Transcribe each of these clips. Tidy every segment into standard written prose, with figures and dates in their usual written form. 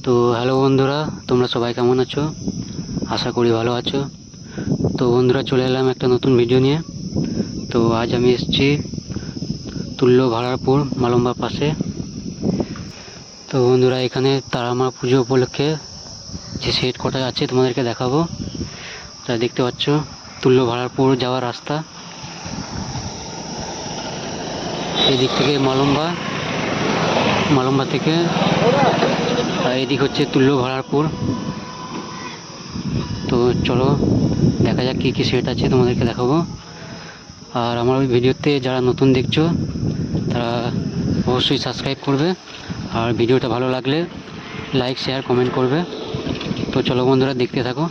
তো হ্যালো বন্ধুরা, তোমরা সবাই কেমন আছো? আশা করি ভালো আছো। তো বন্ধুরা, চলে এলাম একটা নতুন ভিডিও নিয়ে। তো আজ আমি এসেছি তুল্য ভাড়ারপুর মালম্বার পাশে। তো বন্ধুরা, এখানে তারামা পুজো উপলক্ষে যে সেট কটা আছে তোমাদেরকে দেখাবো। তা দেখতে পাচ্ছ তুল্য ভাড়ারপুর যাওয়ার রাস্তা। এদিক থেকে মালম্বা থেকে এদিক হচ্ছে তুল্য ভাড়ারপুর। তো চলো দেখা যাক কী কী সেট আছে, তোমাদেরকে দেখাবো। আর আমার ওই ভিডিওতে যারা নতুন দেখছো তারা অবশ্যই সাবস্ক্রাইব করবে, আর ভিডিওটা ভালো লাগলে লাইক শেয়ার কমেন্ট করবে। তো চলো বন্ধুরা, দেখতে থাকো।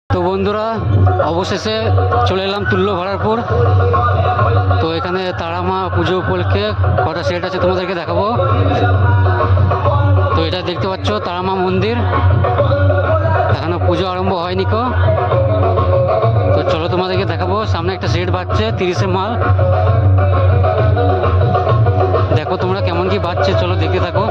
তো বন্ধুরা, অবশেষে চলে এলাম তুল্য ভাড়ারপুর। তো এখানে তারামা পুজো উপলক্ষে কটা সেট আছে তোমাদেরকে দেখাবো। তো এটা দেখতে পাচ্ছ তারামা মন্দির, এখনো পুজো আরম্ভ হয়নি কো। তো চলো তোমাদেরকে দেখাবো। সামনে একটা সেট বাজছে 30-এর মাল। দেখো তোমরা কেমন কি বাজছে, চলো দেখতে থাকো।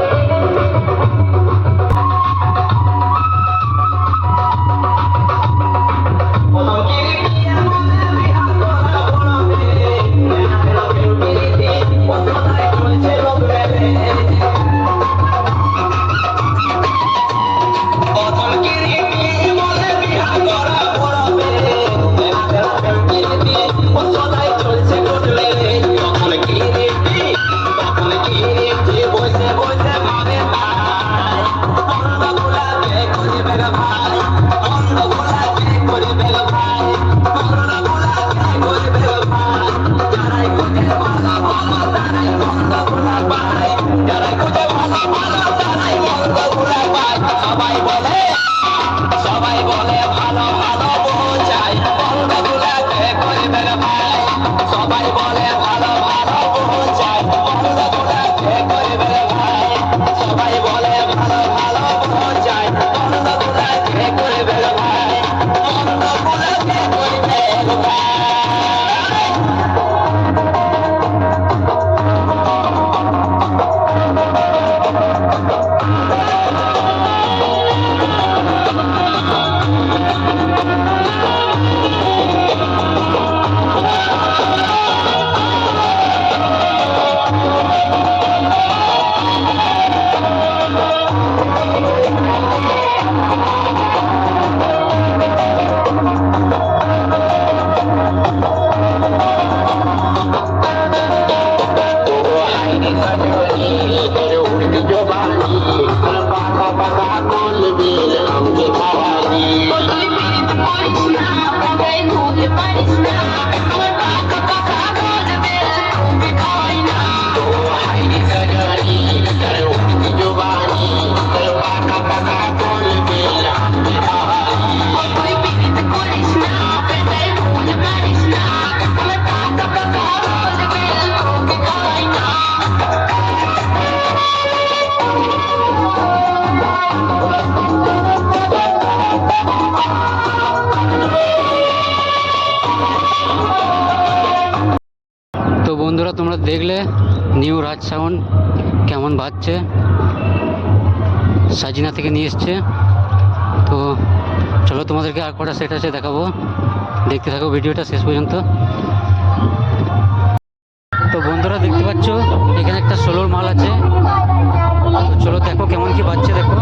তো বন্ধুরা, তোমরা দেখলে নিউ রাজ সাউন্ড কেমন বাজছে, সাজিনা থেকে নিয়ে এসছে। তো চলো তোমাদেরকে আর কটা সেট আছে দেখাবো, দেখতে থাকো ভিডিওটা শেষ পর্যন্ত। তো বন্ধুরা, দেখতে পাচ্ছ এখানে একটা 16-র মাল আছে। তো চলো দেখো কেমন কি বাজছে, দেখো।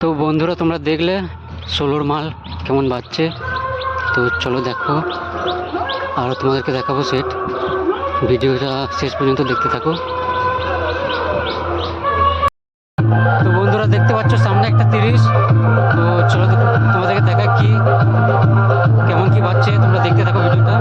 তো বন্ধুরা তোমরা দেখলে সোলোর মাল কেমন বাজছে, তো চলো দেখো আর তোমাদেরকে দেখাবো সেট। ভিডিওটা শেষ পর্যন্ত দেখতে থাকো। তো বন্ধুরা দেখতে পাচ্ছ সামনে একটা 30, তো চলো তোমাদেরকে দেখা কি কেমন কি বাজছে, তোমরা দেখতে থাকো ভিডিওটা।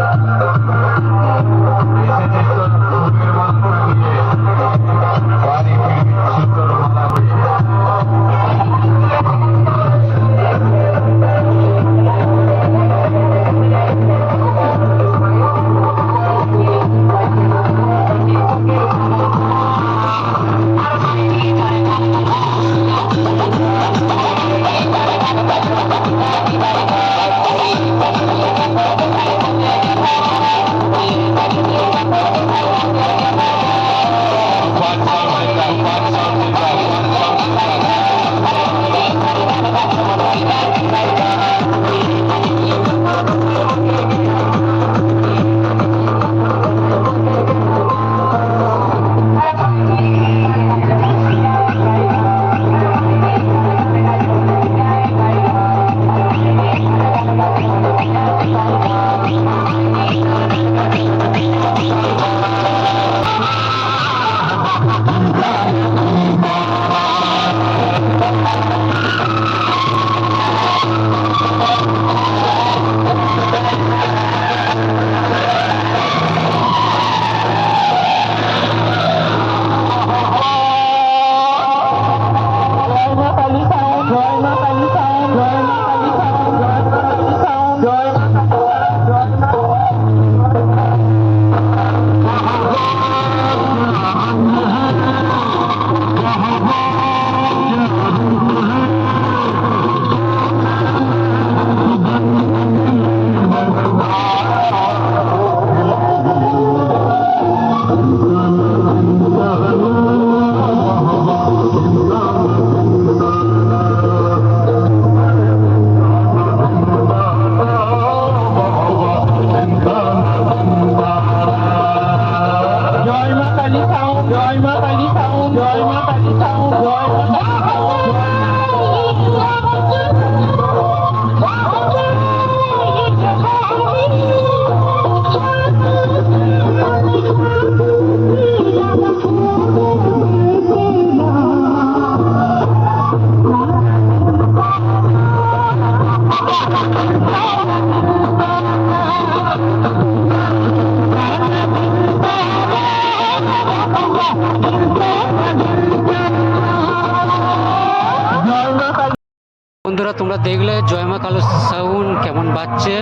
বন্ধুরা তোমরা দেখলে জয় মা কালো সাউন্ড কেমন বাজছে,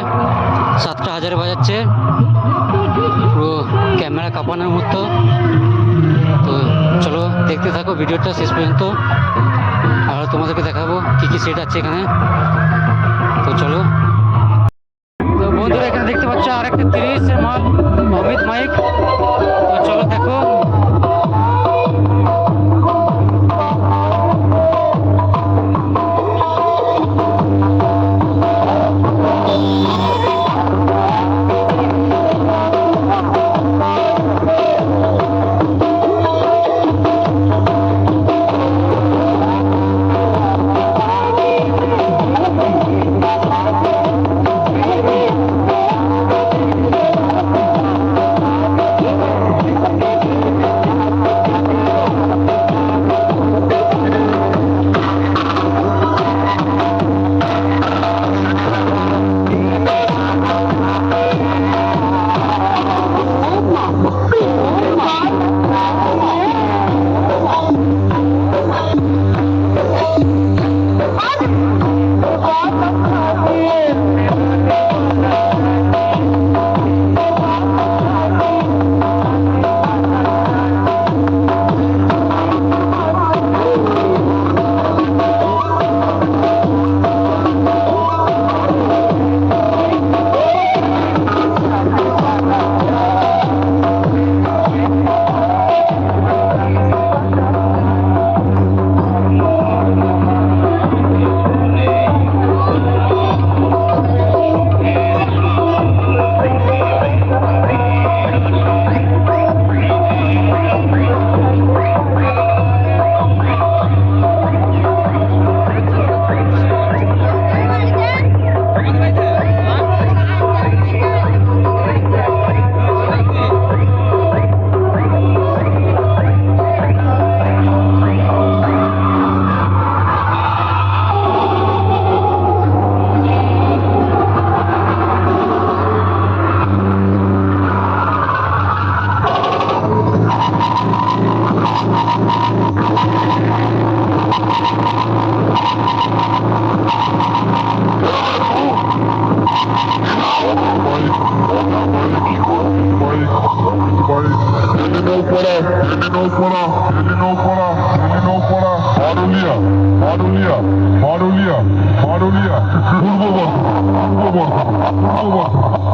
7টা হাজারে বাজাচ্ছে, পুরো ক্যামেরা কাঁপানোর মতো। তো চলো দেখতে থাকো ভিডিওটা শেষ পর্যন্ত, আর তোমাদেরকে দেখাবো কি কি সেট আছে এখানে। তো চলো। তো বন্ধুরা এখানে দেখতে পাচ্ছ আর একটা 30 মাল অমিত মাইক, তো চলো দেখো।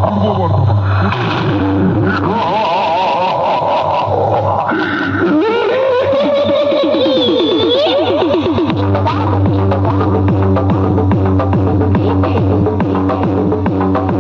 পূর্ব বর্ধমান